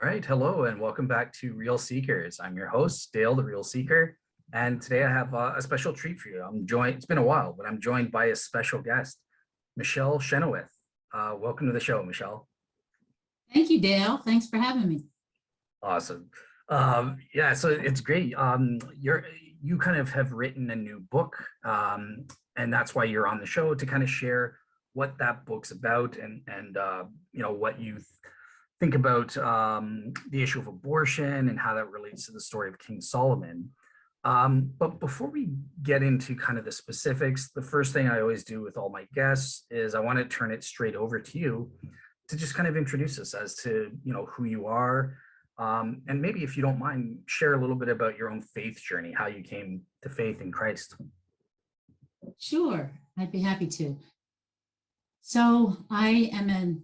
All right, hello and welcome back to Real Seekers. I'm your host, Dale, the Real Seeker, and today I have a special treat for you. I'm joined. It's been a while, but I'm joined by a special guest, Michele Chynoweth. Welcome to the show, Michele. Thank you, Dale. Thanks for having me. Awesome. Yeah, so it's great. You kind of have written a new book, and that's why you're on the show to kind of share what that book's about and what you think about the issue of abortion and how that relates to the story of King Solomon. But before we get into kind of the specifics, the first thing I always do with all my guests is I want to turn it straight over to you to just kind of introduce us as to, who you are. And maybe if you don't mind, share a little bit about your own faith journey, how you came to faith in Christ. Sure, I'd be happy to. So I am a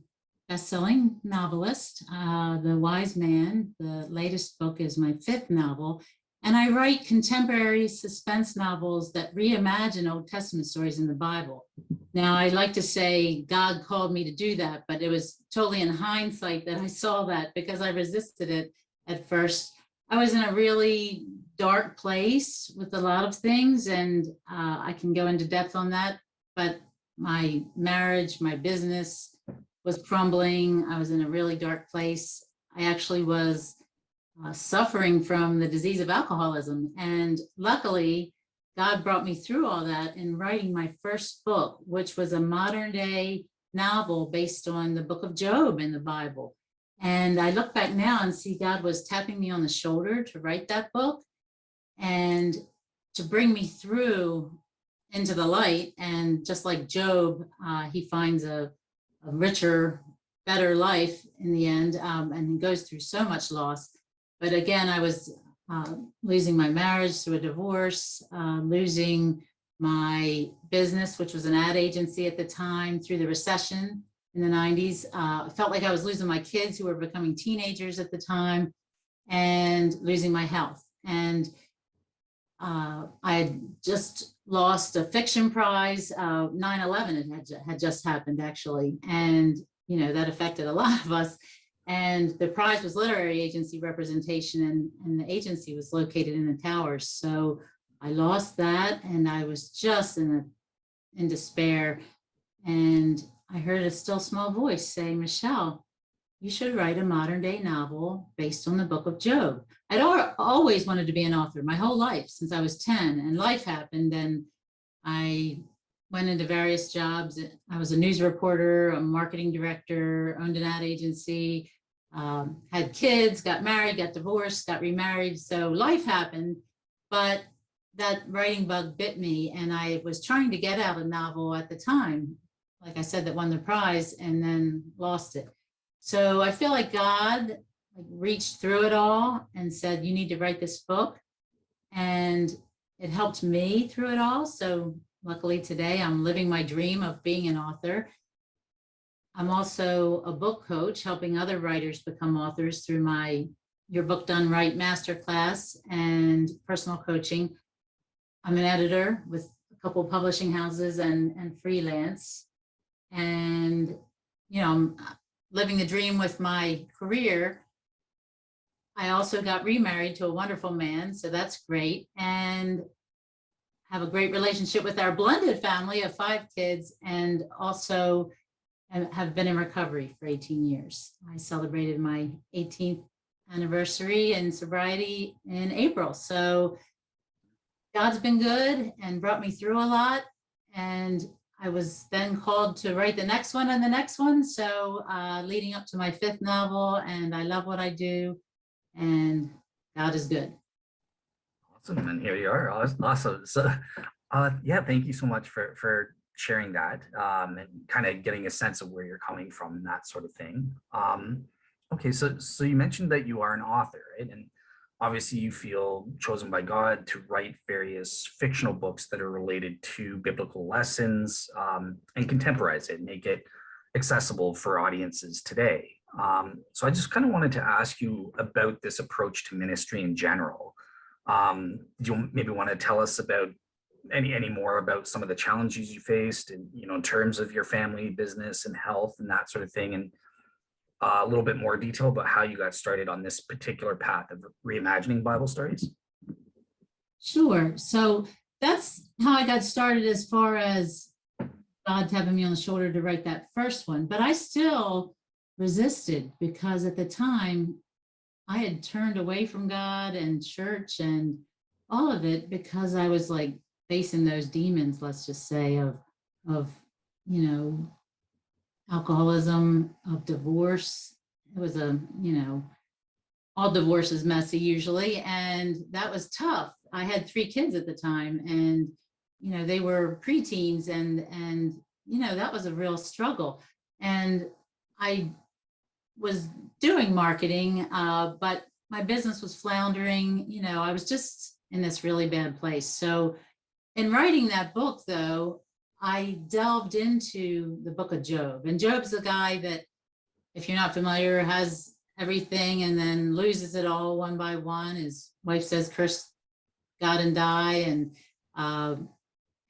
best-selling novelist, The Wise Man. The latest book is my fifth novel, and I write contemporary suspense novels that reimagine Old Testament stories in the Bible. Now, I like to say God called me to do that, but it was totally in hindsight that I saw that because I resisted it at first. I was in a really dark place with a lot of things, and I can go into depth on that, but my marriage, my business was crumbling. I was in a really dark place. I actually was suffering from the disease of alcoholism. And luckily, God brought me through all that in writing my first book, which was a modern day novel based on the book of Job in the Bible. And I look back now and see God was tapping me on the shoulder to write that book and to bring me through into the light. And just like Job, he finds a richer, better life in the end, and he goes through so much loss. But again, I was losing my marriage through a divorce, losing my business, which was an ad agency at the time, through the recession in the 90s. I felt like I was losing my kids who were becoming teenagers at the time, and losing my health. And I had just lost a fiction prize. 9/11 had just happened, actually. And, that affected a lot of us. And the prize was literary agency representation, and the agency was located in the towers. So I lost that, and I was just in despair. And I heard a still small voice say, "Michele, you should write a modern day novel based on the book of Job." I'd always wanted to be an author my whole life since I was 10, and life happened, and I went into various jobs. I was a news reporter, a marketing director, owned an ad agency, had kids, got married, got divorced, got remarried. So life happened, but that writing bug bit me, and I was trying to get out a novel at the time, like I said, that won the prize, and then lost it. So I feel like God reached through it all and said, "You need to write this book." And it helped me through it all. So luckily today I'm living my dream of being an author. I'm also a book coach, helping other writers become authors through my Your Book Done Right masterclass and personal coaching. I'm an editor with a couple of publishing houses and freelance. And, I'm living the dream with my career. I also got remarried to a wonderful man, so that's great. And have a great relationship with our blended family of 5 kids, and also have been in recovery for 18 years. I celebrated my 18th anniversary in sobriety in April. So God's been good and brought me through a lot. And I was then called to write the next one and the next one. So leading up to my 5th novel, and I love what I do, and God is good. Awesome, and here you are. Awesome. So, yeah, thank you so much for sharing that and kind of getting a sense of where you're coming from and that sort of thing. Okay, so you mentioned that you are an author, right? And obviously you feel chosen by God to write various fictional books that are related to biblical lessons and contemporize it, make it accessible for audiences today. So I just kind of wanted to ask you about this approach to ministry in general. Do you maybe want to tell us about any more about some of the challenges you faced and, in terms of your family, business, and health and that sort of thing? And a little bit more detail about how you got started on this particular path of reimagining Bible stories? Sure. So that's how I got started as far as God tapping me on the shoulder to write that first one. But I still resisted because at the time I had turned away from God and church and all of it because I was like facing those demons, let's just say, of you know, alcoholism, of divorce. It was all divorce is messy usually, and that was tough. I had 3 kids at the time, and they were preteens, and that was a real struggle. And I was doing marketing, but my business was floundering. I was just in this really bad place. So in writing that book, though, I delved into the book of Job. And Job's a guy that, if you're not familiar, has everything and then loses it all one by one. His wife says, curse God and die.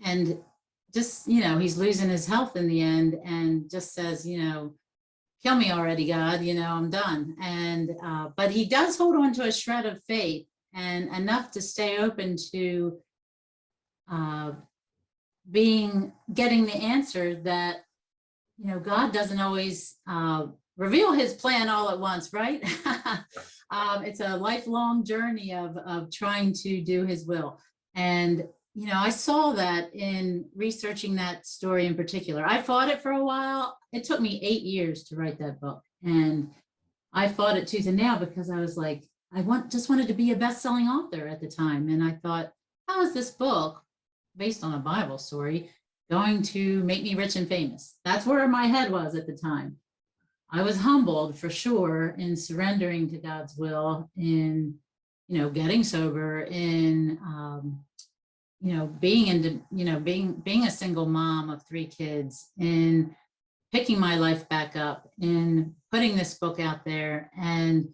And just, he's losing his health in the end and just says, kill me already, God, I'm done. And, but he does hold on to a shred of faith and enough to stay open to getting the answer that, God doesn't always reveal his plan all at once, right? It's a lifelong journey of trying to do his will. And, I saw that in researching that story in particular. I fought it for a while. It took me 8 years to write that book. And I fought it tooth and nail because I was like, just wanted to be a best-selling author at the time. And I thought, how is this book based on a Bible story going to make me rich and famous? That's where my head was at the time. I was humbled for sure in surrendering to God's will, in, getting sober, in, being a single mom of 3 kids, in picking my life back up, in putting this book out there. And,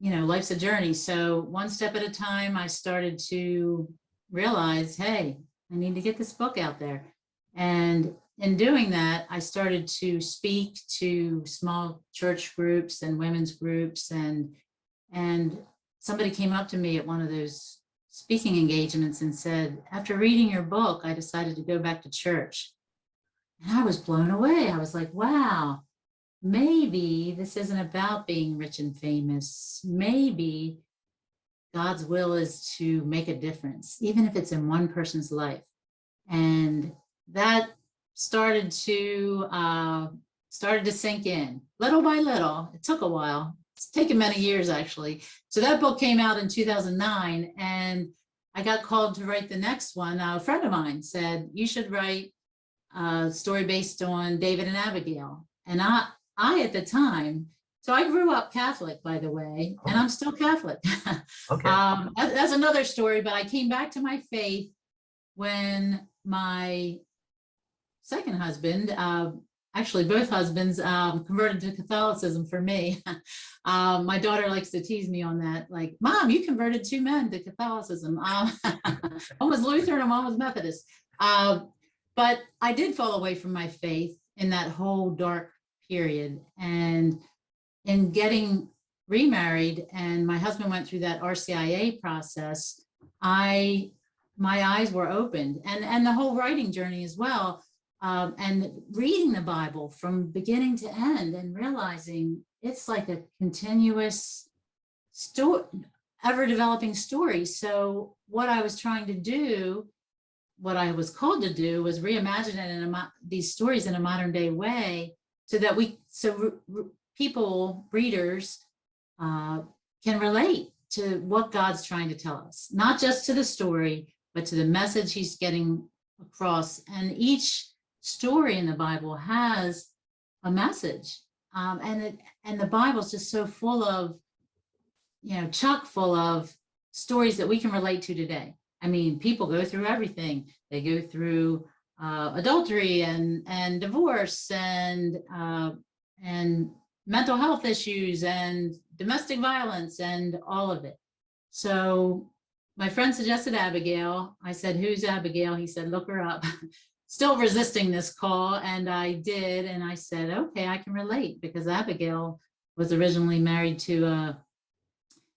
life's a journey. So one step at a time, I started to realize, hey, I need to get this book out there. And in doing that, I started to speak to small church groups and women's groups. And somebody came up to me at one of those speaking engagements and said, after reading your book, I decided to go back to church. And I was blown away. I was like, wow, maybe this isn't about being rich and famous. Maybe God's will is to make a difference, even if it's in one person's life. And that started to sink in little by little. It took a while. It's taken many years, actually. So that book came out in 2009, and I got called to write the next one. A friend of mine said, you should write a story based on David and Abigail. And I at the time, so I grew up Catholic, by the way, and I'm still Catholic. Okay. That's another story, but I came back to my faith when my second husband, actually both husbands, converted to Catholicism for me. My daughter likes to tease me on that, like, Mom, you converted 2 men to Catholicism. One was Lutheran and one was Methodist. But I did fall away from my faith in that whole dark period. And in getting remarried, and my husband went through that RCIA process, my eyes were opened, and the whole writing journey as well. And reading the Bible from beginning to end and realizing it's like a continuous story, ever developing story. So what I was trying to do, what I was called to do, was reimagine it these stories in a modern day way, so that people, readers, can relate to what God's trying to tell us, not just to the story, but to the message he's getting across. And each story in the Bible has a message, and the Bible's just so full of, chock full of stories that we can relate to today. I mean, people go through everything. They go through adultery and divorce and mental health issues and domestic violence and all of it. So my friend suggested Abigail. I said, who's Abigail? He said, look her up. still resisting this call, and I did, and I said, okay, I can relate, because Abigail was originally married to a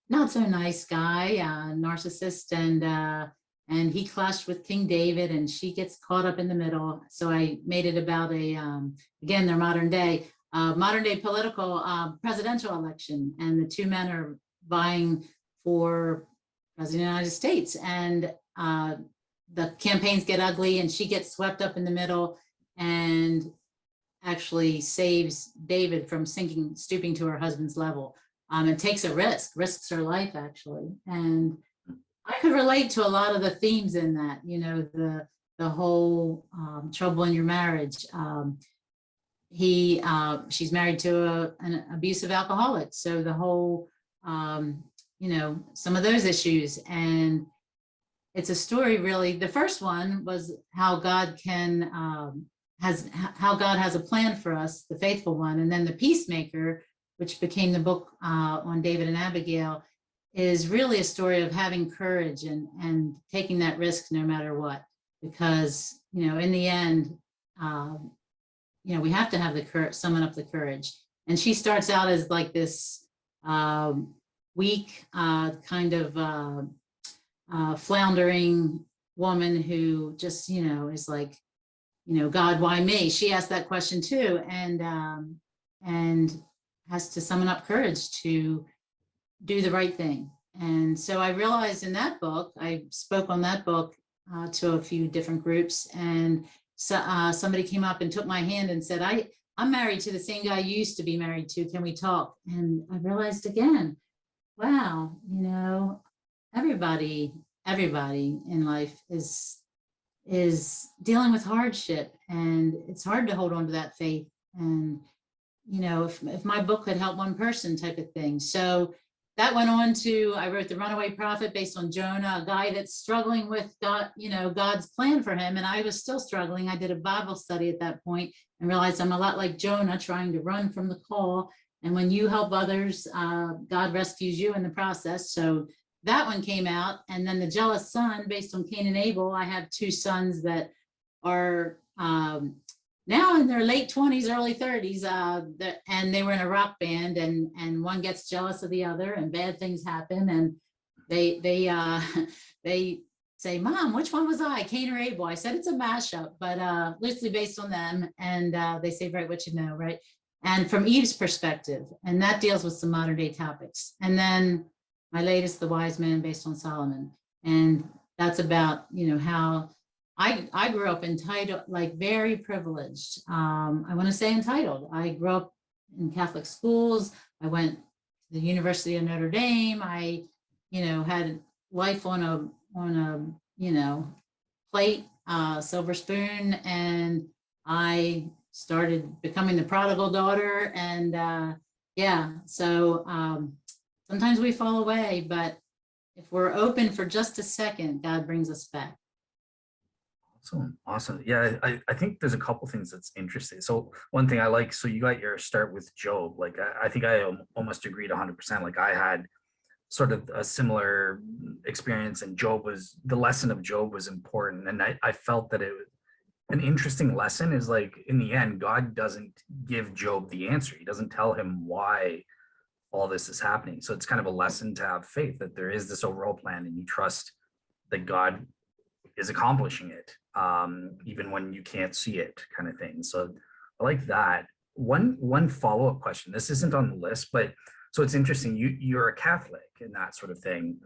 not so nice guy, narcissist, and he clashed with King David, and she gets caught up in the middle. So I made it about again, their modern day political presidential election, and the two men are vying for president of the United States, and the campaigns get ugly, and she gets swept up in the middle, and actually saves David from stooping to her husband's level, and takes a risks her life, actually. And I could relate to a lot of the themes in that, the whole trouble in your marriage. She's married to an abusive alcoholic, so the whole, some of those issues. And it's a story, really. The first one was how God has a plan for us, the faithful one. And then the Peacemaker, which became the book on David and Abigail, is really a story of having courage and taking that risk no matter what. Because, in the end, we have to have the courage, summon up the courage. And she starts out as like this weak, kind of floundering woman who just, is like, God, why me? She asked that question too, and has to summon up courage to do the right thing. And so I realized in that book, I spoke on that book to a few different groups, and so somebody came up and took my hand and said, I'm married to the same guy you used to be married to. Can we talk? And I realized again, wow, everybody in life is dealing with hardship, and it's hard to hold on to that faith. And if my book could help one person, type of thing. So that went on to, I wrote The Runaway Prophet based on Jonah, a guy that's struggling with God, God's plan for him. And I was still struggling. I did a Bible study at that point and realized I'm a lot like Jonah, trying to run from the call. And when you help others, God rescues you in the process. So that one came out. And then The Jealous Son, based on Cain and Abel. I have two sons that are now in their late 20s, early 30s, and they were in a rock band, and one gets jealous of the other, and bad things happen, and they say, Mom, which one was I, Cain or Abel? I said it's a mashup, but loosely based on them, and they say, right, what you know, right? And from Eve's perspective, and that deals with some modern day topics. And then my latest, The Wise Man, based on Solomon, and that's about how I grew up entitled, like very privileged. I want to say entitled. I grew up in Catholic schools. I went to the University of Notre Dame. I, had life on a plate, silver spoon, and I started becoming the prodigal daughter. And so sometimes we fall away, but if we're open for just a second, God brings us back. Awesome. Yeah, I think there's a couple things that's interesting. So one thing I like, so you got your start with Job. Like, I think I almost agreed 100%. Like, I had sort of a similar experience, and the lesson of Job was important. And I felt that it was an interesting lesson is, like, in the end, God doesn't give Job the answer. He doesn't tell him why all this is happening. So it's kind of a lesson to have faith that there is this overall plan, and you trust that God is accomplishing it, even when you can't see it, kind of thing. So I like that. One follow-up question. This isn't on the list, but so it's interesting. You're a Catholic and that sort of thing.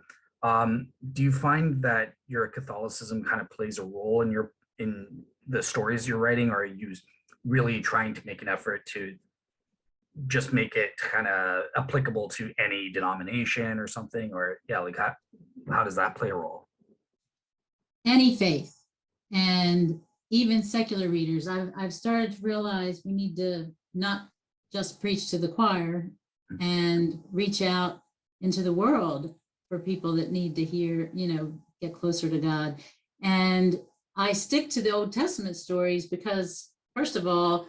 Do you find that your Catholicism kind of plays a role in the stories you're writing, or are you really trying to make an effort to just make it kind of applicable to any denomination or something? Or like how does that play a role? Any faith, and even secular readers. I've started to realize we need to not just preach to the choir and reach out into the world for people that need to hear, get closer to God. And I stick to the Old Testament stories because, first of all,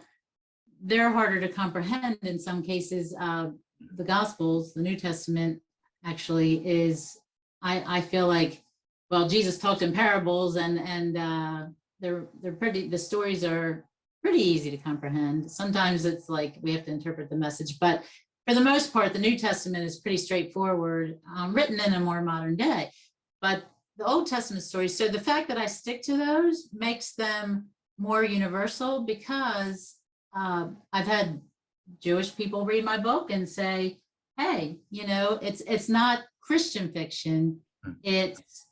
they're harder to comprehend in some cases. The Gospels, the New Testament, actually is, I feel like, well, Jesus talked in parables, and they're pretty, the stories are pretty easy to comprehend. Sometimes it's like we have to interpret the message, but for the most part, the New Testament is pretty straightforward, written in a more modern day. But the Old Testament stories, so the fact that I stick to those makes them more universal, because I've had Jewish people read my book and say, hey, it's not Christian fiction, it's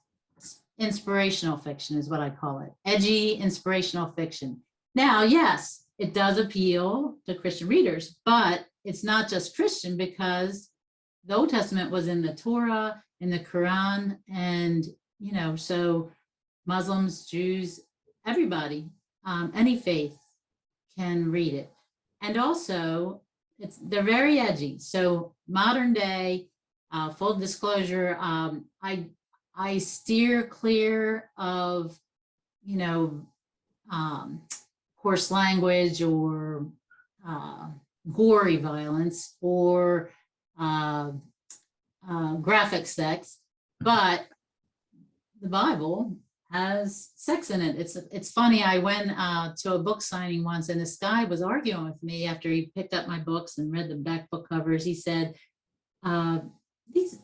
inspirational fiction is what I call it. Edgy inspirational fiction. Now, yes, it does appeal to Christian readers, but it's not just Christian, because the Old Testament was in the Torah, in the Quran, and so Muslims, Jews, everybody, any faith can read it. And also, they're very edgy. So modern day, full disclosure, I steer clear of, coarse language or gory violence or graphic sex, but the Bible has sex in it. It's funny. I went to a book signing once, and this guy was arguing with me after he picked up my books and read the back book covers. He said,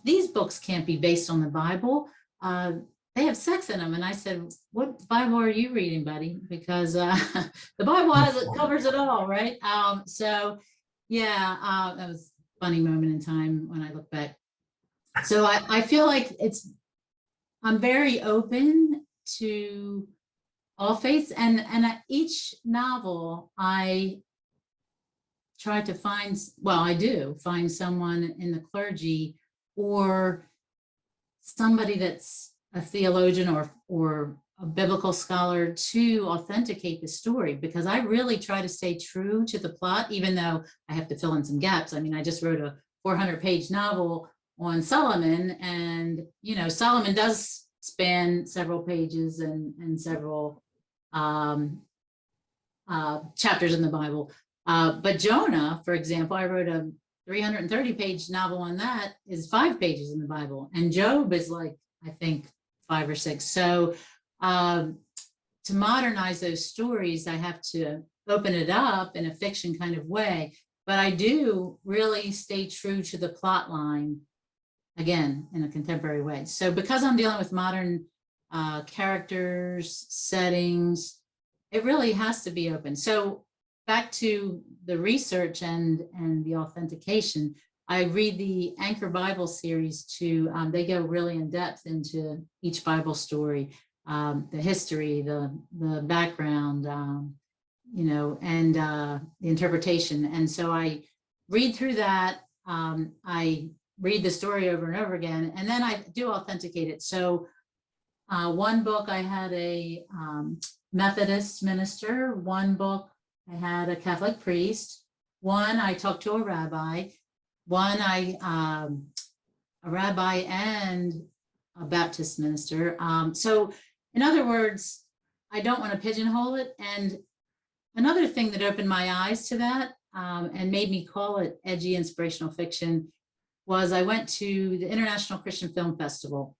these books can't be based on the Bible. They have sex in them. And I said, what Bible are you reading, buddy? Because the Bible covers it all, right? So yeah, that was a funny moment in time when I look back. So I feel like I'm very open to all faiths, and at each novel I try to find someone in the clergy or somebody that's a theologian or a biblical scholar to authenticate the story, because I really try to stay true to the plot, even though I have to fill in some gaps. I mean, I just wrote a 400-page novel on Solomon, and Solomon does span several pages and several chapters in the Bible. But Jonah, for example, I wrote a 330-page novel on that, is 5 pages in the Bible, and Job is like, I think, 5 or 6. So to modernize those stories, I have to open it up in a fiction kind of way, but I do really stay true to the plot line, again, in a contemporary way. So because I'm dealing with modern characters, settings, it really has to be open. So back to the research and the authentication, I read the Anchor Bible series too. They go really in depth into each Bible story, the history, the background, and the interpretation. And so I read through that. I read the story over and over again, and then I do authenticate it. So one book I had a Methodist minister, one book I had a Catholic priest, one I talked to a rabbi, one a rabbi and a Baptist minister. So in other words, I don't want to pigeonhole it. And another thing that opened my eyes to that and made me call it edgy inspirational fiction was I went to the International Christian Film Festival.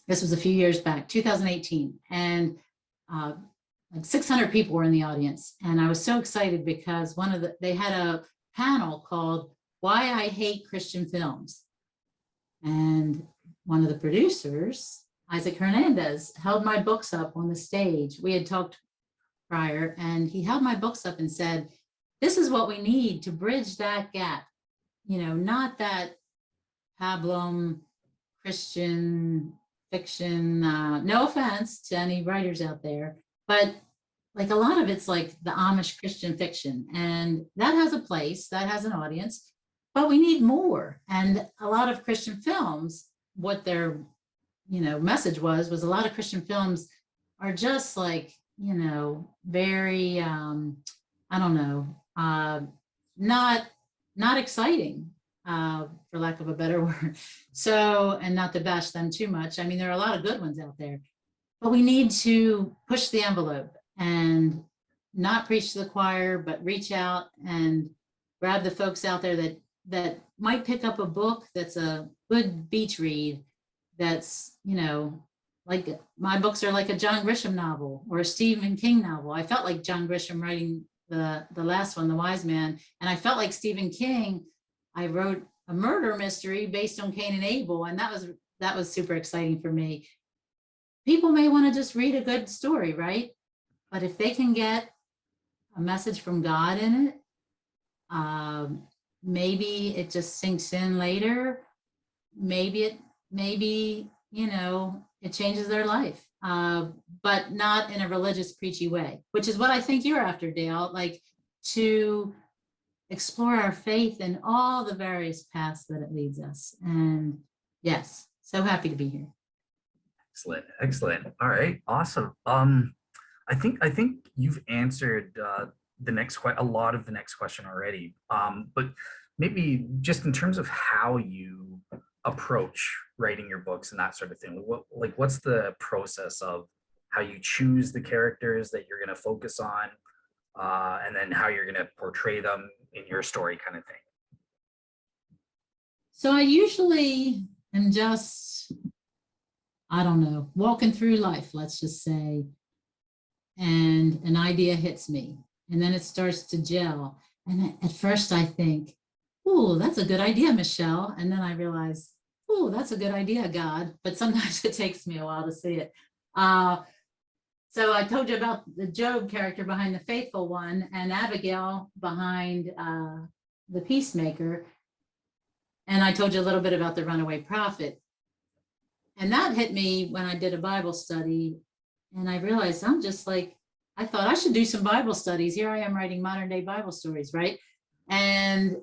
This was a few years back, 2018. And like 600 people were in the audience. And I was so excited because they had a panel called Why I Hate Christian Films. And one of the producers, Isaac Hernandez, held my books up on the stage. We had talked prior, and he held my books up and said, this is what we need to bridge that gap. Not that pablum Christian fiction, no offense to any writers out there, but like a lot of it's like the Amish Christian fiction, and that has a place, that has an audience, but we need more. And a lot of Christian films, what their message was a lot of Christian films are just like very I don't know, not exciting, for lack of a better word. So, and not to bash them too much, I mean, there are a lot of good ones out there, but we need to push the envelope and not preach to the choir, but reach out and grab the folks out there that might pick up a book that's a good beach read, that's like my books are like a John Grisham novel or a Stephen King novel. I felt like John Grisham writing the last one, The Wise Man, and I felt like Stephen King. I wrote a murder mystery based on Cain and Abel, and that was super exciting for me. People may want to just read a good story, right? But if they can get a message from God in it, maybe it just sinks in later. Maybe it changes their life, but not in a religious, preachy way, which is what I think you're after, Dale, like to explore our faith in all the various paths that it leads us. And yes, so happy to be here. Excellent, excellent. All right, awesome. I think you've answered a lot of the next question already. But maybe just in terms of how you approach writing your books and that sort of thing, what's the process of how you choose the characters that you're going to focus on, and then how you're going to portray them in your story, kind of thing? So I usually am just, I don't know, walking through life, let's just say, and an idea hits me, and then it starts to gel. And at first I think, oh, that's a good idea, Michelle. And then I realize, oh, that's a good idea, God. But sometimes it takes me a while to see it. So I told you about the Job character behind the faithful one and Abigail behind the peacemaker. And I told you a little bit about the runaway prophet. And that hit me when I did a Bible study. And I realized I'm just like, I thought I should do some Bible studies. Here I am writing modern day Bible stories, right? And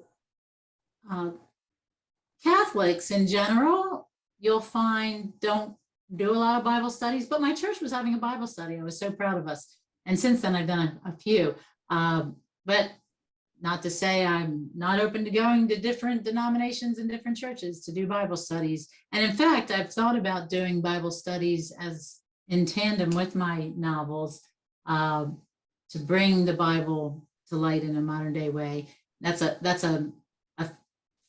Catholics in general, you'll find don't do a lot of Bible studies, but my church was having a Bible study. I was so proud of us. And since then I've done a few, but not to say I'm not open to going to different denominations and different churches to do Bible studies. And in fact, I've thought about doing Bible studies as in tandem with my novels, to bring the Bible to light in a modern day way. That's a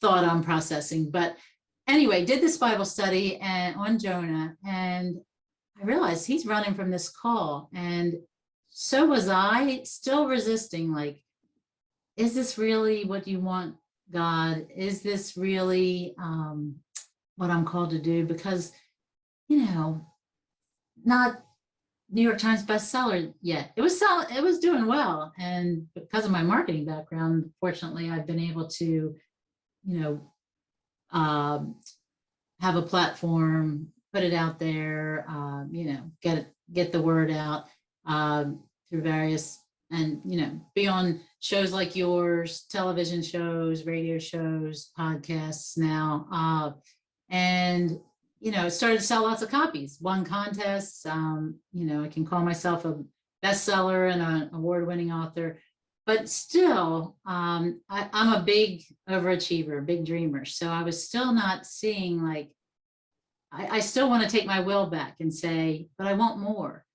thought I'm processing. But anyway, did this Bible study on Jonah, and I realized he's running from this call, and so was I, still resisting, like, is this really what you want, God? Is this really what I'm called to do? Because, not New York Times bestseller yet. It was doing well. And because of my marketing background, fortunately, I've been able to, have a platform, put it out there, get the word out through various, and, be on shows like yours, television shows, radio shows, podcasts now. And it started to sell lots of copies, won contests. I can call myself a bestseller and an award-winning author, but still, I'm a big overachiever, big dreamer. So I was still not seeing, like, I still want to take my will back and say, but I want more,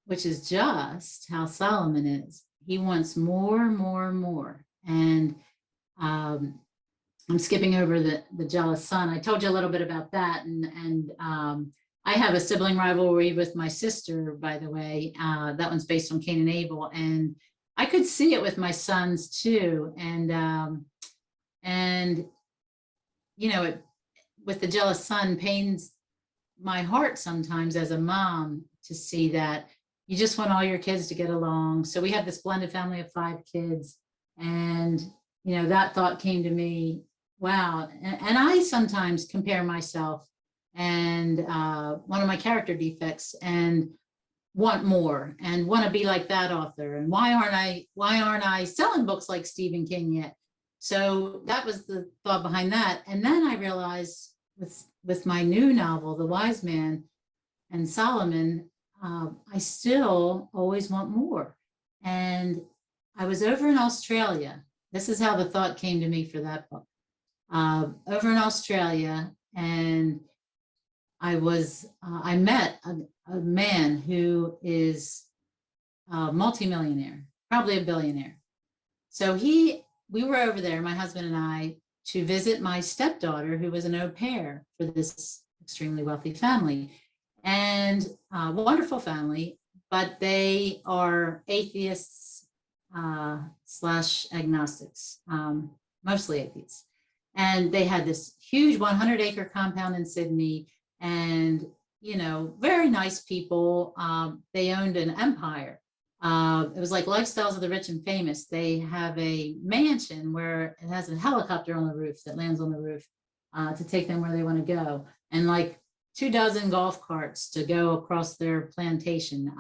which is just how Solomon is. He wants more, more, more. And I'm skipping over the jealous son. I told you a little bit about that. And I have a sibling rivalry with my sister, by the way. That one's based on Cain and Abel. And I could see it with my sons too. And with the jealous son, pains my heart sometimes as a mom to see that you just want all your kids to get along. So we have this blended family of 5 kids. And, that thought came to me. Wow. And I sometimes compare myself and one of my character defects and want more and want to be like that author. And why aren't I selling books like Stephen King yet? So that was the thought behind that. And then I realized with my new novel, The Wise Man and Solomon, I still always want more. And I was over in Australia. This is how the thought came to me for that book. Over in Australia, and I met a man who is a multimillionaire, probably a billionaire. So we were over there, my husband and I, to visit my stepdaughter, who was an au pair for this extremely wealthy family. and wonderful family, but they are atheists slash agnostics, mostly atheists. And they had this huge 100-acre compound in Sydney, and very nice people. They owned an empire. It was like Lifestyles of the Rich and Famous. They have a mansion where it has a helicopter on the roof that lands on the roof to take them where they want to go, and like 24 golf carts to go across their plantation.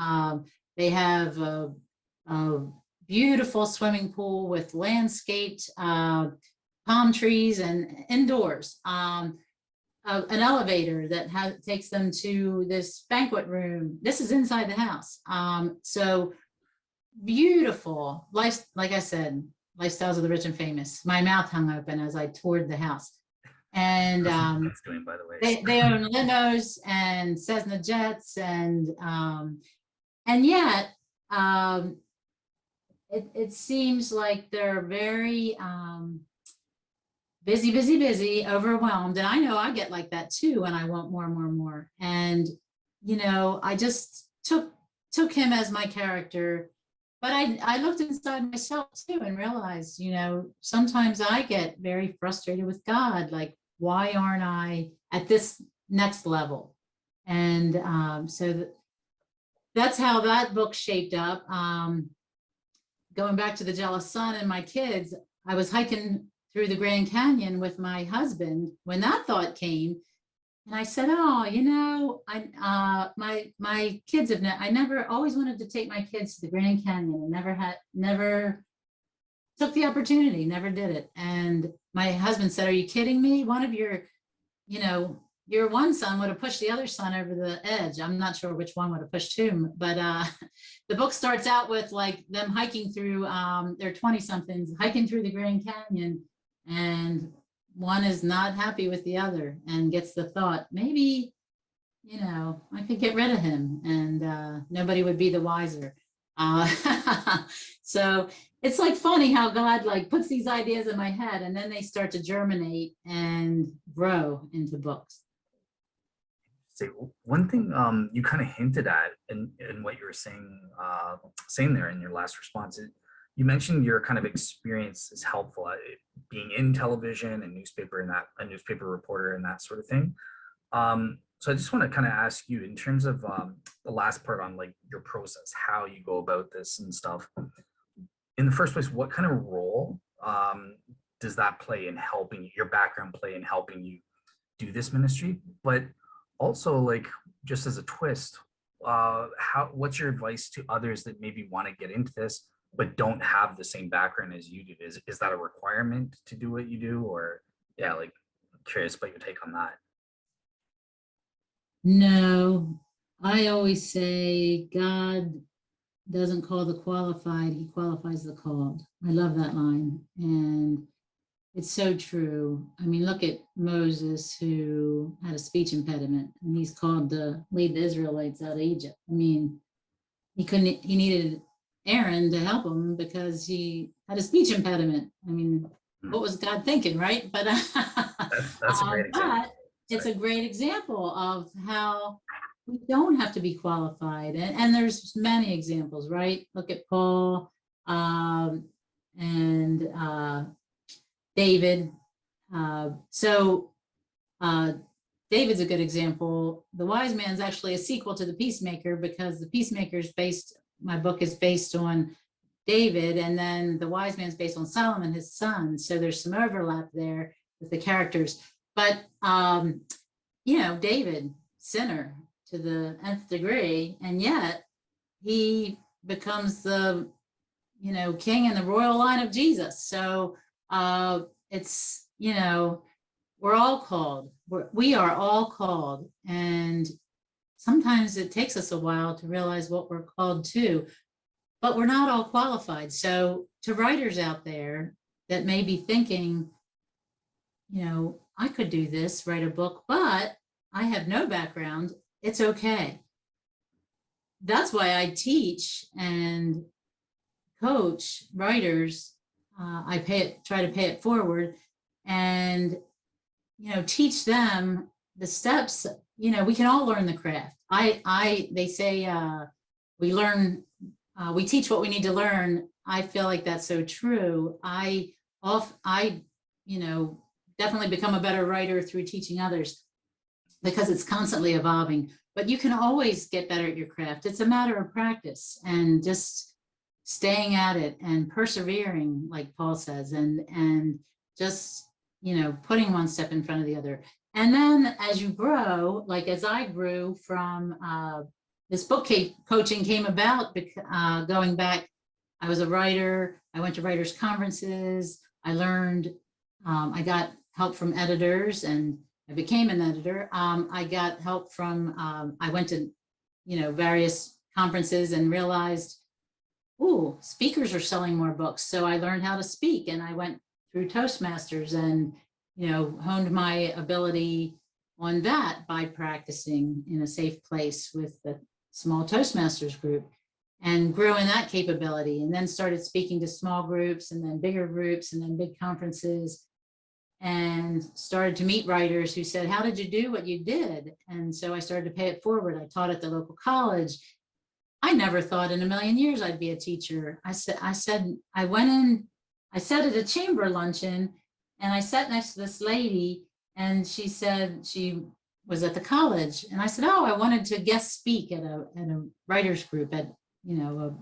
They have a beautiful swimming pool with landscaped palm trees and indoors. An elevator that takes them to this banquet room. This is inside the house. So beautiful. Life, like I said, Lifestyles of the Rich and Famous. My mouth hung open as I toured the house. And That's doing, by the way. they own limos and Cessna jets, and yet it seems like they're very busy, overwhelmed. And I know I get like that too, and I want more and more and more. And, I just took him as my character, but I looked inside myself too and realized, sometimes I get very frustrated with God. Like, why aren't I at this next level? And so that's how that book shaped up. Going back to the jealous son and my kids, I was hiking through the Grand Canyon with my husband when that thought came, and I said, "Oh, my kids have I never always wanted to take my kids to the Grand Canyon, and never took the opportunity, never did it." And my husband said, "Are you kidding me? One of your one son would have pushed the other son over the edge." I'm not sure which one would have pushed whom, but the book starts out with like them hiking through, they're 20-somethings hiking through the Grand Canyon, and one is not happy with the other and gets the thought, maybe, I could get rid of him and nobody would be the wiser. So it's like funny how God like puts these ideas in my head, and then they start to germinate and grow into books. Say one thing you kind of hinted at in what you were saying there in your last response. You mentioned your kind of experience is helpful at being in television and newspaper, and that a newspaper reporter and that sort of thing. So I just want to kind of ask you in terms of the last part on like your process, how you go about this and stuff. In the first place, what kind of role does that play in helping your background play in helping you do this ministry? But also, like, just as a twist, what's your advice to others that maybe want to get into this but don't have the same background as you do? Is that a requirement to do what you do? Or yeah, like, I'm curious about your take on that. No, I always say God doesn't call the qualified, he qualifies the called. I love that line. And it's so true. I mean, look at Moses, who had a speech impediment, and he's called to lead the Israelites out of Egypt. I mean, he needed Aaron to help him because he had a speech impediment. I mean, what was God thinking, right? But That's a great example. It's a great example of how we don't have to be qualified. And there's many examples, right? Look at Paul and David. David's a good example. The Wise Man's actually a sequel to The Peacemaker, because The Peacemaker is my book is based on David, and then The Wise Man's based on Solomon, his son. So there's some overlap there with the characters. But, David, sinner to the nth degree, and yet he becomes the, king in the royal line of Jesus. So it's, we're all called. We are all called. And sometimes it takes us a while to realize what we're called to, but we're not all qualified. So to writers out there that may be thinking, I could do this, write a book, but I have no background, it's okay. That's why I teach and coach writers. I try to pay it forward and, teach them the steps. We can all learn the craft. they say we teach what we need to learn. I feel like that's so true. I, you know, definitely become a better writer through teaching others because it's constantly evolving. But you can always get better at your craft. It's a matter of practice and just staying at it and persevering, like Paul says, and just, you know, putting one step in front of the other. And then as you grow, like as I grew from this book coaching came about going back. I was a writer. I went to writers' conferences. I learned, I got help from editors and I became an editor. I got help from, I went to, you know, various conferences and realized, ooh, speakers are selling more books. So I learned how to speak and I went through Toastmasters and, you know, honed my ability on that by practicing in a safe place with the small Toastmasters group and grew in that capability and then started speaking to small groups and then bigger groups and then big conferences and started to meet writers who said, how did you do what you did? And so I started to pay it forward. I taught at the local college. I never thought in a million years I'd be a teacher. I said, I went in, I sat at a chamber luncheon and I sat next to this lady and she said she was at the college. And I said, oh, I wanted to guest speak at a writers group at, you know,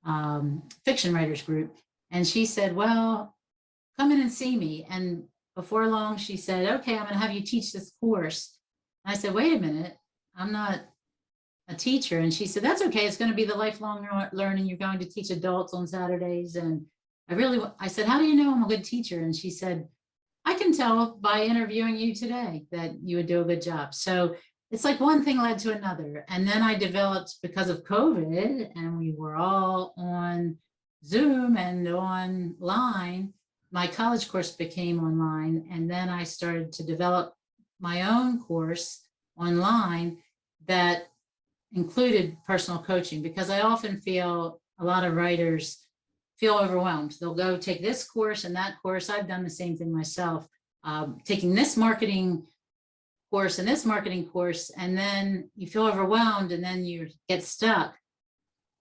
a fiction writers group. And she said, well, come in and see me. And before long, she said, okay, I'm going to have you teach this course. And I said, wait a minute, I'm not a teacher. And she said, that's okay. It's going to be the lifelong learning. You're going to teach adults on Saturdays. And I said, how do you know I'm a good teacher? And she said, I can tell by interviewing you today that you would do a good job. So it's like one thing led to another. And then I developed, because of COVID, and we were all on Zoom and online, my college course became online. And then I started to develop my own course online that included personal coaching, because I often feel a lot of writers feel overwhelmed. They'll go take this course and that course. I've done the same thing myself, taking this marketing course and this marketing course, and then you feel overwhelmed and then you get stuck.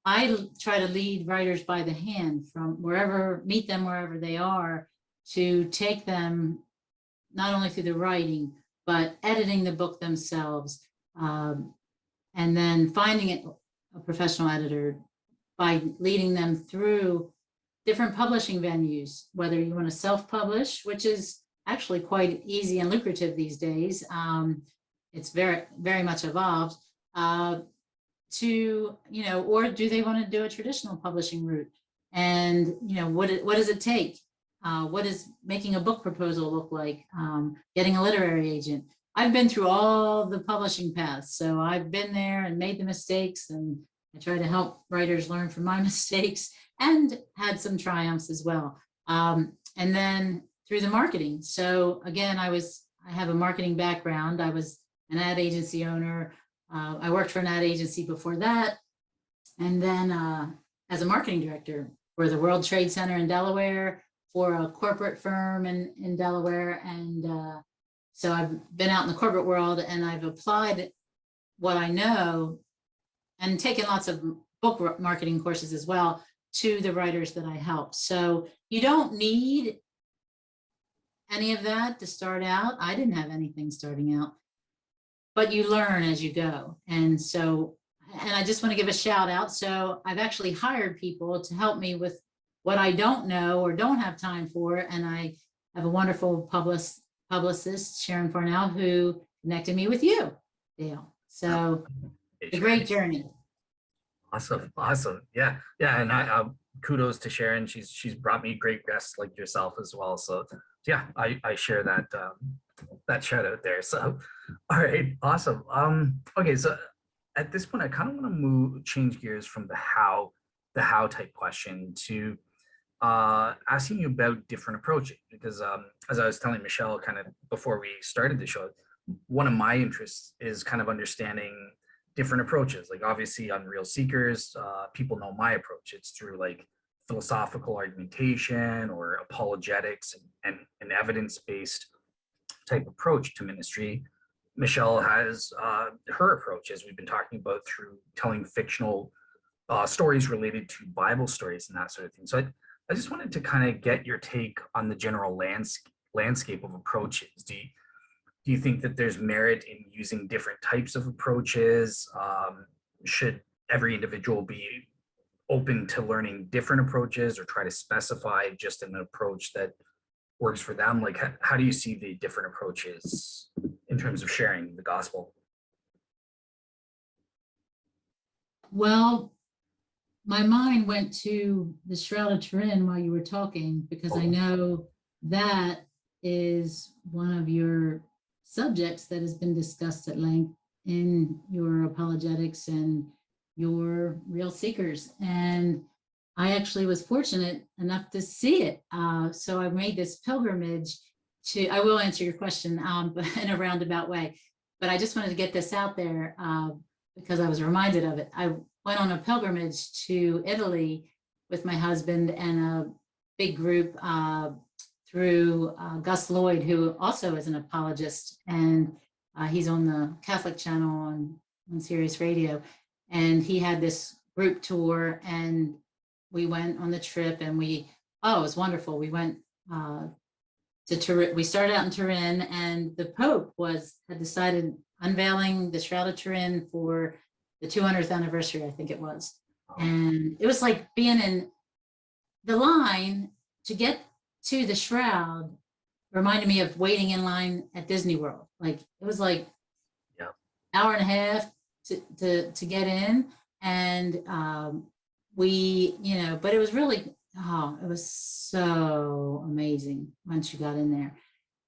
I try to lead writers by the hand from wherever, meet them wherever they are, to take them not only through the writing, but editing the book themselves, and then finding a professional editor by leading them through different publishing venues, whether you want to self-publish, which is actually quite easy and lucrative these days. It's very, very much evolved. To, you know, or do they want to do a traditional publishing route? And, you know, what does it take? What does making a book proposal look like? Getting a literary agent. I've been through all the publishing paths. So I've been there and made the mistakes, and I try to help writers learn from my mistakes and had some triumphs as well. And then through the marketing. So again, I have a marketing background. I was an ad agency owner. I worked for an ad agency before that. And then as a marketing director for the World Trade Center in Delaware, for a corporate firm in Delaware. And so I've been out in the corporate world and I've applied what I know and taken lots of book marketing courses as well to the writers that I help. So you don't need any of that to start out. I didn't have anything starting out, but you learn as you go. And so, and I just want to give a shout out. So I've actually hired people to help me with what I don't know or don't have time for. And I have a wonderful publicist, Sharon Farnell, who connected me with you, Dale. So a great journey. Awesome. Awesome. Yeah. Yeah. And I, kudos to Sharon. She's brought me great guests like yourself as well. So yeah, I share that, that shout out there. So, all right. Awesome. Okay. So at this point, I kind of want to change gears from the how type question to asking you about different approaches, because as I was telling Michelle kind of before we started the show, one of my interests is kind of understanding different approaches. Like obviously on Real Seekers, people know my approach. It's through like philosophical argumentation or apologetics and an evidence-based type approach to ministry. Michelle has her approach, as we've been talking about, through telling fictional stories related to Bible stories and that sort of thing. So I just wanted to kind of get your take on the general landscape of approaches. Do you think that there's merit in using different types of approaches? Should every individual be open to learning different approaches, or try to specify just an approach that works for them? Like, how do you see the different approaches in terms of sharing the gospel? Well, my mind went to the Shroud of Turin while you were talking, because I know that is one of your subjects that has been discussed at length in your apologetics and your real seekers. And I actually was fortunate enough to see it. So I made this pilgrimage to, I will answer your question in a roundabout way, but I just wanted to get this out there because I was reminded of it. I went on a pilgrimage to Italy with my husband and a big group through Gus Lloyd, who also is an apologist, and he's on the Catholic channel on Sirius Radio. And he had this group tour, and we went on the trip, and it was wonderful. We went to Turin. We started out in Turin, and the Pope had decided unveiling the Shroud of Turin for the 200th anniversary, I think it was. And it was like being in the line to get to the shroud. Reminded me of waiting in line at Disney World. Like, it was like hour and a half to get in. And but it was really, it was so amazing once you got in there.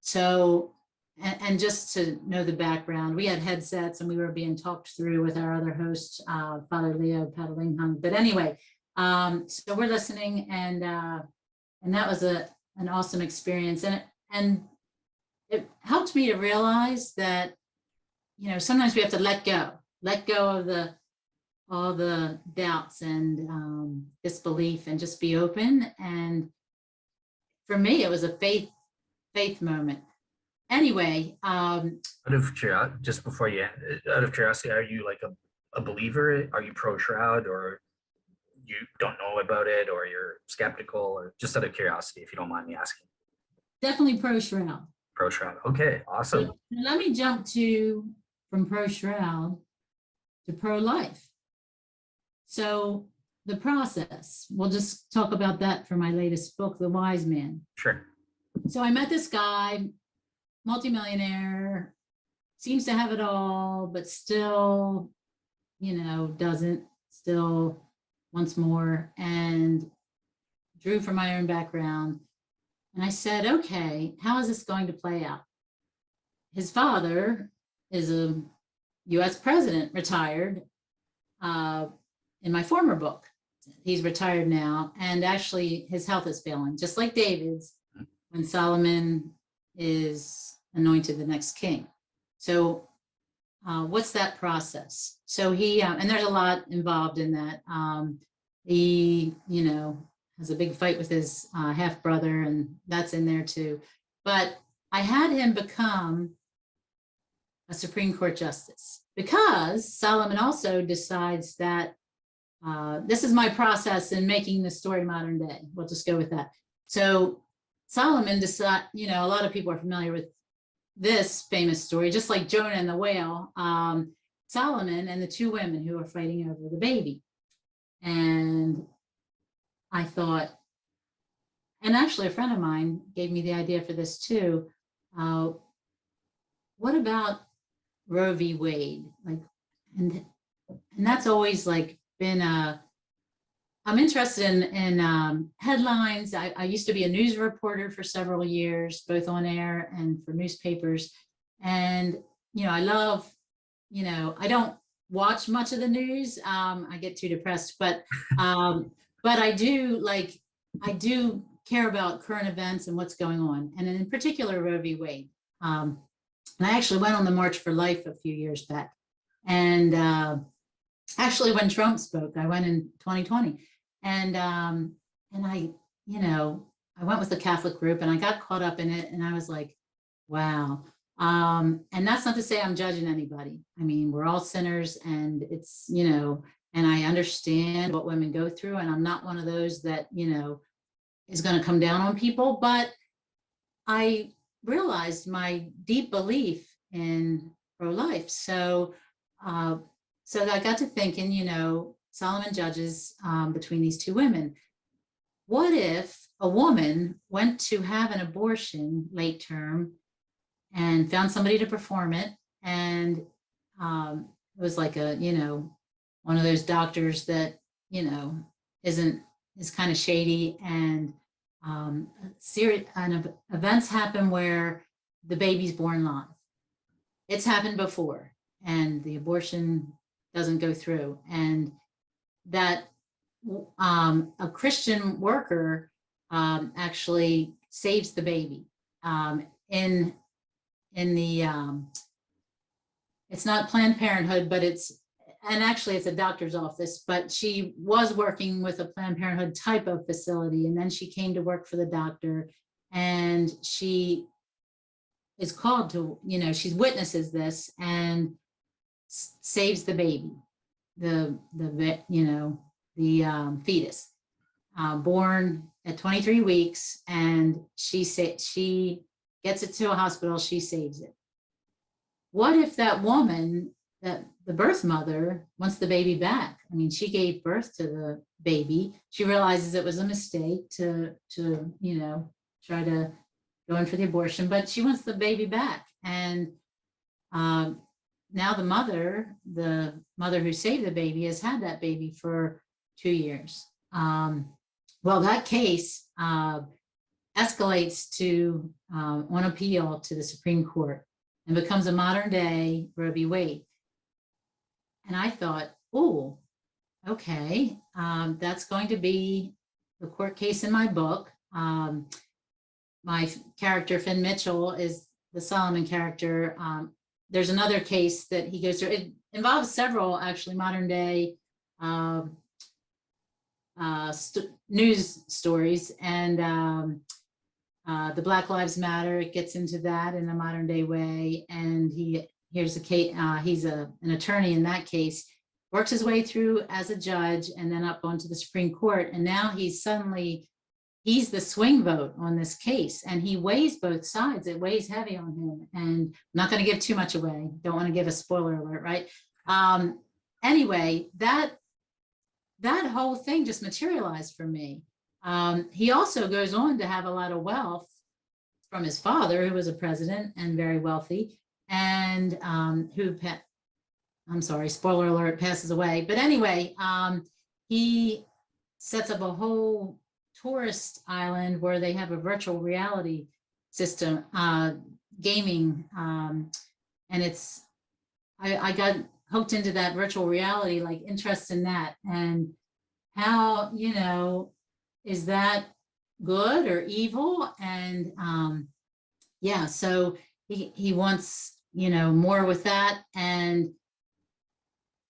So, and just to know the background, we had headsets and we were being talked through with our other host, Father Leo Padalingham. But anyway, so we're listening, and that was an awesome experience. And it helped me to realize that, sometimes we have to let go of all the doubts and disbelief, and just be open. And for me, it was a faith moment. Anyway, just before you, out of curiosity, are you like a believer? Are you pro shroud, or you don't know about it, or you're skeptical, or just out of curiosity, if you don't mind me asking? Definitely pro shroud. Pro shroud. Okay, awesome. So let me jump from pro shroud to pro life. So the process, we'll just talk about that for my latest book, The Wise Man. Sure. So I met this guy, multimillionaire, seems to have it all, but still, doesn't, still wants more, and drew from my own background. And I said, okay, how is this going to play out? His father is a US president, retired, in my former book. He's retired now, and actually his health is failing, just like David's when Solomon is anointed the next king. So what's that process? So he, and there's a lot involved in that. He, has a big fight with his half brother, and that's in there too. But I had him become a Supreme Court justice because Solomon also decides that this is my process in making the story modern day. We'll just go with that. So Solomon decided, a lot of people are familiar with this famous story, just like Jonah and the whale, Solomon and the two women who are fighting over the baby. And I thought, and actually a friend of mine gave me the idea for this too. What about Roe v. Wade? And that's always been I'm interested in headlines. I used to be a news reporter for several years, both on air and for newspapers. And, I love, I don't watch much of the news. I get too depressed, but I do care about current events and what's going on. And in particular, Roe v. Wade. And I actually went on the March for Life a few years back. And actually, when Trump spoke, I went in 2020. And I went with the Catholic group, and I got caught up in it. And I was like, wow. And that's not to say I'm judging anybody. I mean, we're all sinners, and it's, you know, and I understand what women go through, and I'm not one of those that, you know, is going to come down on people, but I realized my deep belief in pro-life. Uh, so I got to thinking, you know, Solomon judges between these two women. What if a woman went to have an abortion late term and found somebody to perform it, and it was like a, you know, one of those doctors that, you know, is kind of shady, and events happen where the baby's born live. It's happened before, and the abortion doesn't go through, and that a Christian worker actually saves the baby in the it's not Planned Parenthood, but actually it's a doctor's office, but she was working with a Planned Parenthood type of facility, and then she came to work for the doctor, and she is called to, you know, she witnesses this and saves the baby, the you know, the fetus, born at 23 weeks, and she gets it to a hospital, she saves it. What if that woman, that the birth mother, wants the baby back? I mean, she gave birth to the baby. She realizes it was a mistake to you know, try to go in for the abortion, but she wants the baby back. And now the mother who saved the baby has had that baby for 2 years. Well, that case escalates to on appeal to the Supreme Court and becomes a modern day Roe v. Wade. And I thought, oh, okay, that's going to be the court case in my book. My character, Finn Mitchell, is the Solomon character. There's another case that he goes through. It involves several actually modern day news stories, and the Black Lives Matter, it gets into that in a modern day way. And here's a case, he's an attorney in that case, works his way through as a judge and then up onto the Supreme Court. And now he's the swing vote on this case, and he weighs both sides. It weighs heavy on him, and I'm not going to give too much away. Don't want to give a spoiler alert, right? Anyway, that whole thing just materialized for me. He also goes on to have a lot of wealth from his father, who was a president and very wealthy, and I'm sorry, spoiler alert, passes away. But anyway, he sets up a whole tourist island where they have a virtual reality system, gaming, and I got hooked into that virtual reality, like interest in that, and how, you know, is that good or evil? And yeah, so he wants, you know, more with that, and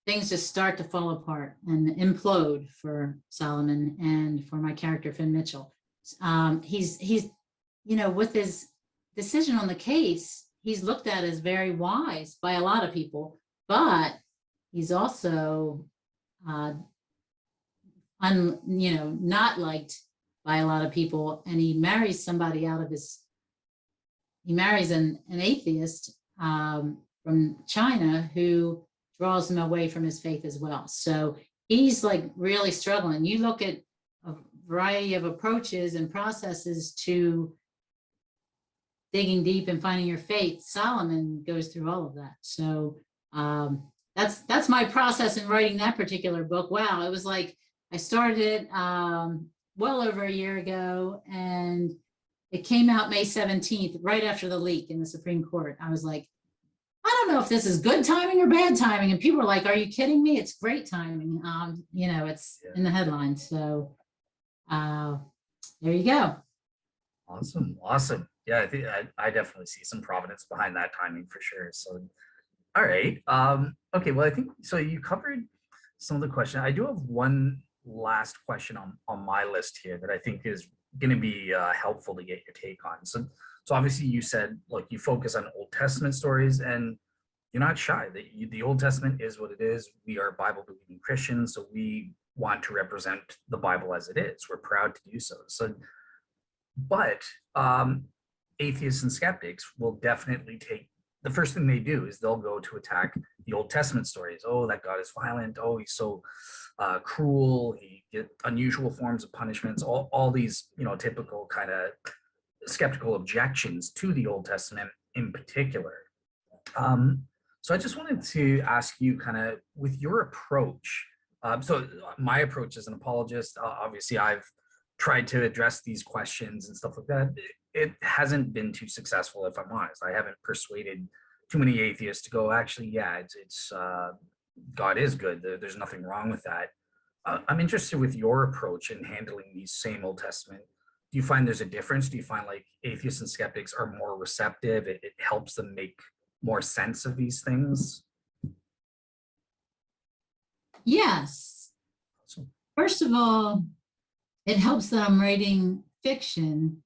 things just start to fall apart and implode for Solomon and for my character, Finn Mitchell. He's, you know, with his decision on the case, he's looked at as very wise by a lot of people, but he's also, you know, not liked by a lot of people. And he marries somebody he marries an atheist from China who draws him away from his faith as well. So he's like really struggling. You look at a variety of approaches and processes to digging deep and finding your faith. Solomon goes through all of that. So that's my process in writing that particular book. Wow, it was like I started it well over a year ago, and it came out May 17th, right after the leak in the Supreme Court. I was like, I don't know if this is good timing or bad timing. And people were like, are you kidding me? It's great timing. You know, it's in the headline. So there you go. Awesome. Yeah, I think I definitely see some providence behind that timing for sure. So, all right. Okay, well, I think, so you covered some of the questions. I do have one last question on my list here that I think is going to be helpful to get your take on. So So obviously you said, look, you focus on Old Testament stories and you're not shy. The Old Testament is what it is. We are Bible believing Christians, so we want to represent the Bible as it is. We're proud to do so. But atheists and skeptics will definitely take, the first thing they do is they'll go to attack the Old Testament stories. Oh, that God is violent. Oh, he's so cruel. He get unusual forms of punishments. All these, typical kind of skeptical objections to the Old Testament in particular. So I just wanted to ask you, kind of with your approach. So my approach as an apologist, obviously I've tried to address these questions and stuff like that. It hasn't been too successful, if I'm honest. I haven't persuaded too many atheists to go, actually, yeah, it's God is good. There's nothing wrong with that. I'm interested with your approach in handling these same Old Testament. Do you find there's a difference? Do you find like atheists and skeptics are more receptive? It helps them make more sense of these things? Yes. Awesome. First of all, it helps that I'm writing fiction.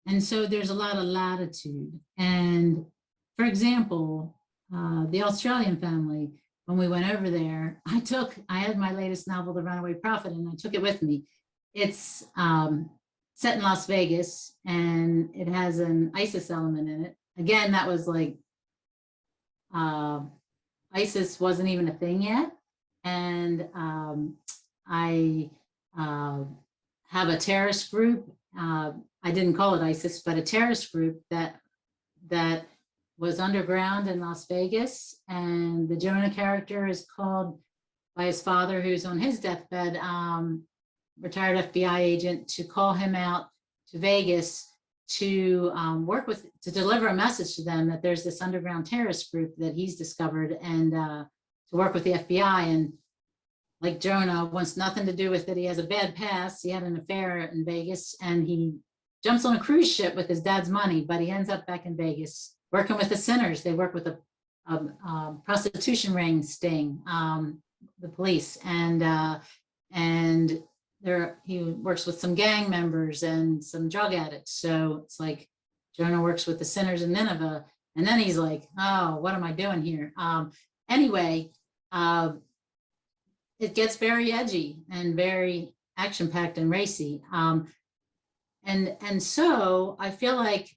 And so there's a lot of latitude. And for example, the Australian family, when we went over there, I had my latest novel, The Runaway Prophet, and I took it with me. It's set in Las Vegas, and it has an ISIS element in it. Again, that was like, ISIS wasn't even a thing yet. And I have a terrorist group. I didn't call it ISIS, but a terrorist group that was underground in Las Vegas. And the Jonah character is called by his father, who's on his deathbed, retired FBI agent, to call him out to Vegas to deliver a message to them that there's this underground terrorist group that he's discovered, and to work with the FBI. And like Jonah wants nothing to do with it. He has a bad past. He had an affair in Vegas, and he jumps on a cruise ship with his dad's money, but he ends up back in Vegas working with the sinners. They work with a prostitution ring sting, the police, and he works with some gang members and some drug addicts. So it's like Jonah works with the sinners in Nineveh, and then he's like, oh, what am I doing here? Anyway, it gets very edgy and very action-packed and racy. And so I feel like,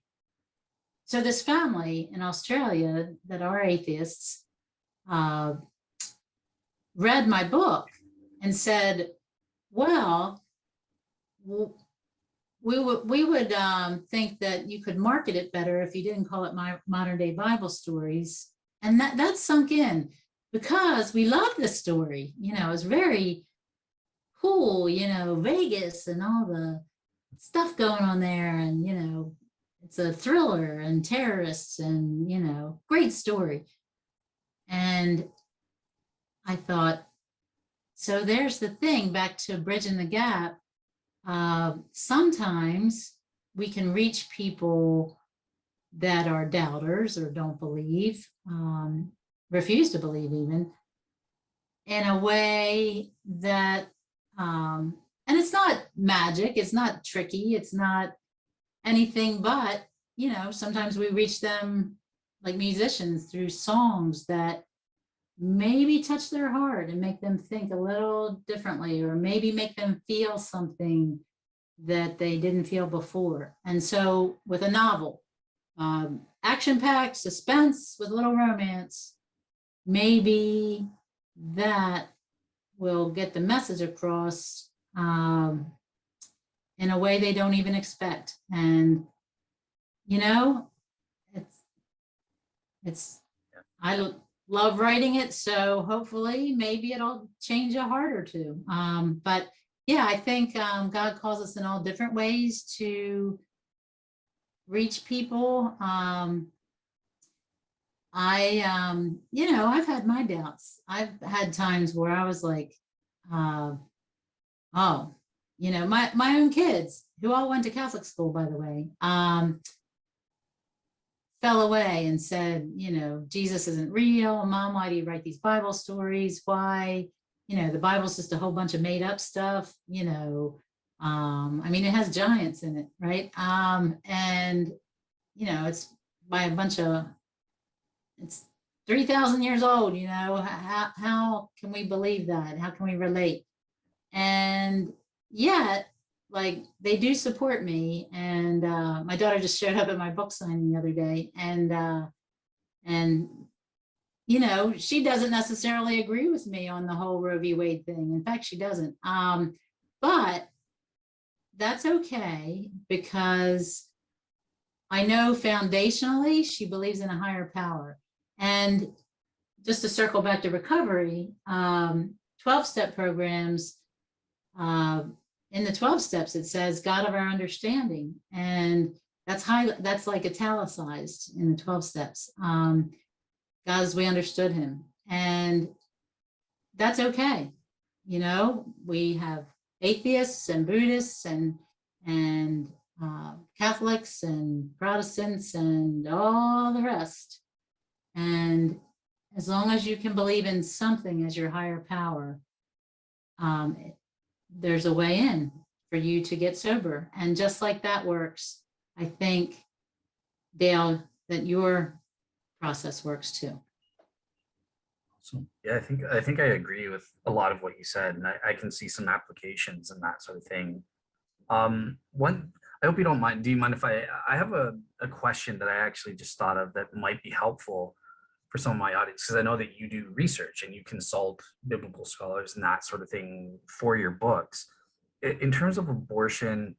so this family in Australia that are atheists read my book and said, well, we would think that you could market it better if you didn't call it my modern day Bible stories. And that sunk in, because we love this story. It's very cool, Vegas and all the stuff going on there. And, it's a thriller and terrorists and, great story. And I thought, so there's the thing, back to bridging the gap. Sometimes we can reach people that are doubters or don't believe, refuse to believe even, in a way that, and it's not magic, it's not tricky, it's not anything but, sometimes we reach them like musicians through songs that maybe touch their heart and make them think a little differently, or maybe make them feel something that they didn't feel before. And so with a novel, action-packed suspense with a little romance, maybe that will get the message across in a way they don't even expect. And I love writing it, so hopefully maybe it'll change a heart or two. But yeah, I think God calls us in all different ways to reach people. I've had my doubts. I've had times where I was like, my own kids, who all went to Catholic school, by the way, fell away and said, Jesus isn't real. Mom, why do you write these Bible stories? Why? The Bible's just a whole bunch of made up stuff. I mean, it has giants in it, right? And it's by a bunch of, it's 3,000 years old. How can we believe that? How can we relate? And yet, like, they do support me. And my daughter just showed up at my book signing the other day, and she doesn't necessarily agree with me on the whole Roe v. Wade thing. In fact, she doesn't. But that's okay, because I know foundationally she believes in a higher power. And just to circle back to recovery, 12-step programs, in the 12 steps, it says God of our understanding. And that's like italicized in the 12 steps. God as we understood him. And that's okay. We have atheists and Buddhists and Catholics and Protestants and all the rest. And as long as you can believe in something as your higher power, there's a way in for you to get sober. And just like that works, I think, Dale, that your process works too. So yeah, I think I agree with a lot of what you said, and I can see some applications and that sort of thing. One, I hope you don't mind. Do you mind if I have a question that I actually just thought of that might be helpful for some of my audience, because I know that you do research and you consult biblical scholars and that sort of thing for your books. In terms of abortion,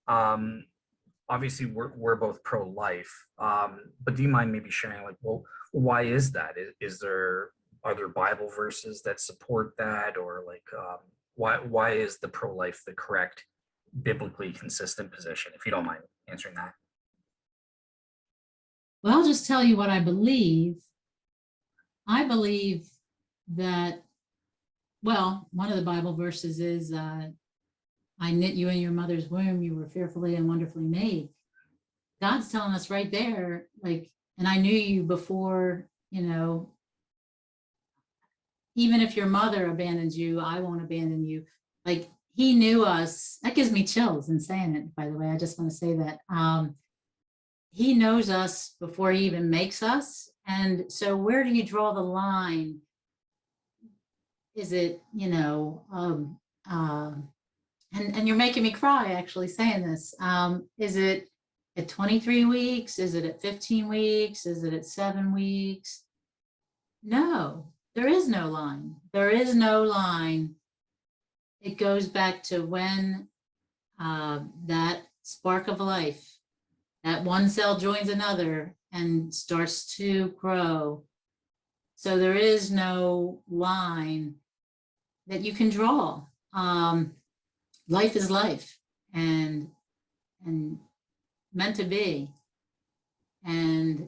obviously we're both pro-life, but do you mind maybe sharing, like, well, why is that? Are there Bible verses that support that, or like, why is the pro-life the correct biblically consistent position, if you don't mind answering that? Well, I'll just tell you what I believe. I believe that, well, one of the Bible verses is, I knit you in your mother's womb, you were fearfully and wonderfully made. God's telling us right there, like, and I knew you before, even if your mother abandons you, I won't abandon you. Like, he knew us. That gives me chills in saying it, by the way. I just want to say that. He knows us before he even makes us. And so where do you draw the line? Is it, and you're making me cry actually saying this. Is it at 23 weeks? Is it at 15 weeks? Is it at 7 weeks? No, there is no line. There is no line. It goes back to when that spark of life, that one cell joins another and starts to grow. So there is no line that you can draw. Life is life, and meant to be. And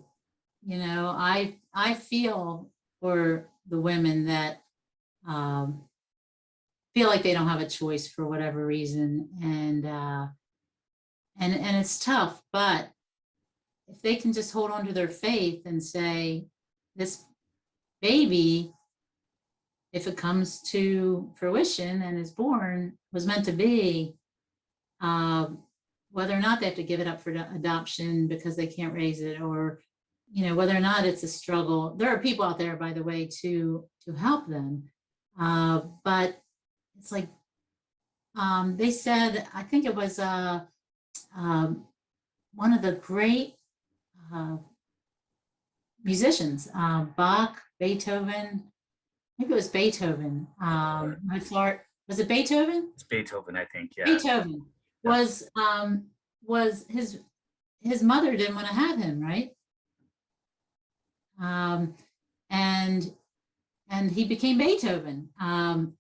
I feel for the women that feel like they don't have a choice for whatever reason, and it's tough. But if they can just hold on to their faith and say, this baby, if it comes to fruition and is born, was meant to be, whether or not they have to give it up for adoption because they can't raise it, or whether or not it's a struggle. There are people out there, by the way, to help them, but it's like, they said, I think it was one of the great musicians, Bach, Beethoven, maybe it was Beethoven. Mozart, was it Beethoven? It's Beethoven, I think. Yeah. Beethoven was his mother didn't want to have him, right? And he became Beethoven, and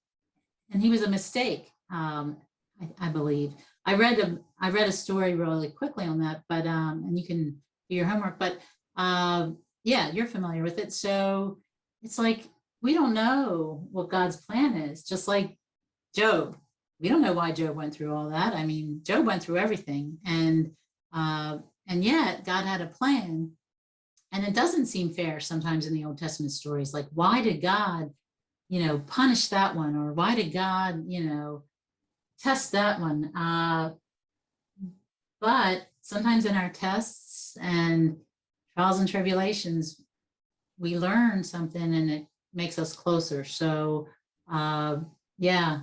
he was a mistake. I believe I read a story really quickly on that, but and you can do your homework, but yeah, you're familiar with it. So it's like, we don't know what God's plan is. Just like Job, we don't know why Job went through all that. I mean, Job went through everything, and yet God had a plan. And it doesn't seem fair sometimes in the Old Testament stories. Like, why did God, punish that one? Or why did God, test that one. But sometimes in our tests and trials and tribulations, we learn something and it makes us closer. So yeah,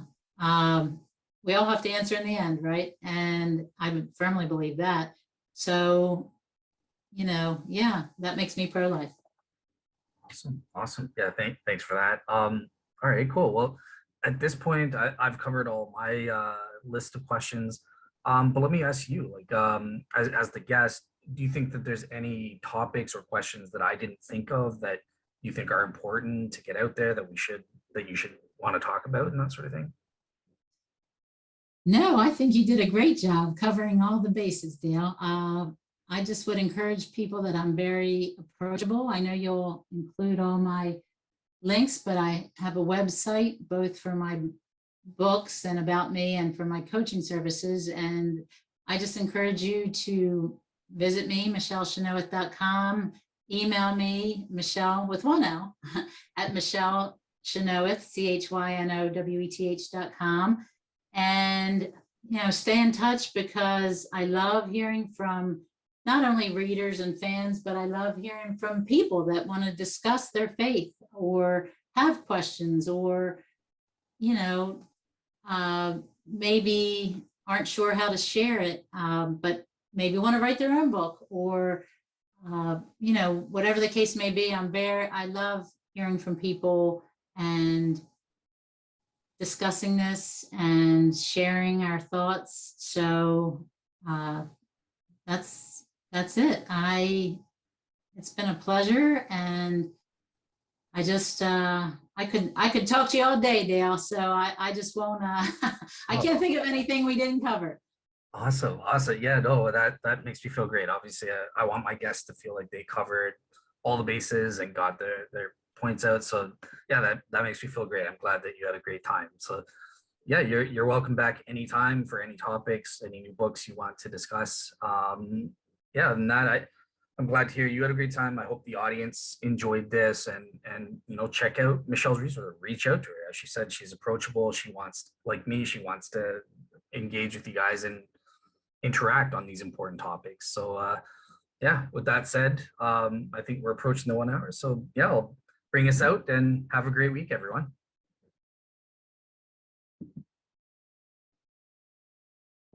we all have to answer in the end, right? And I would firmly believe that. So, yeah, that makes me pro-life. Awesome. Awesome. Yeah. Thanks for that. All right, cool. Well, at this point, I've covered all my list of questions. But let me ask you, like, as the guest, do you think that there's any topics or questions that I didn't think of that you think are important to get out there that you should want to talk about and that sort of thing? No, I think you did a great job covering all the bases, Dale. I just would encourage people that I'm very approachable. I know you'll include all my links, but I have a website both for my books and about me and for my coaching services. And I just encourage you to visit me, michelechinoweth.com, email me, Michele with one L, at Michele Chynoweth, CHYNOWETH.com. And, stay in touch because I love hearing from not only readers and fans, but I love hearing from people that want to discuss their faith or have questions or, maybe aren't sure how to share it, but maybe want to write their own book or, whatever the case may be. I love hearing from people and discussing this and sharing our thoughts. So that's it. It's been a pleasure, and I just I could talk to you all day, Dale. So I just won't. I can't think of anything we didn't cover. Awesome. Awesome. Yeah, no, that makes me feel great. Obviously, I want my guests to feel like they covered all the bases and got their points out. So yeah, that makes me feel great. I'm glad that you had a great time. So yeah, you're welcome back anytime for any topics, any new books you want to discuss. Yeah, and that I'm glad to hear you had a great time. I hope the audience enjoyed this and check out Michele's resource, reach out to her. As she said, she's approachable. She wants, like me, she wants to engage with you guys and interact on these important topics. So yeah, with that said, I think we're approaching the 1 hour. So yeah, I'll bring us out and have a great week, everyone.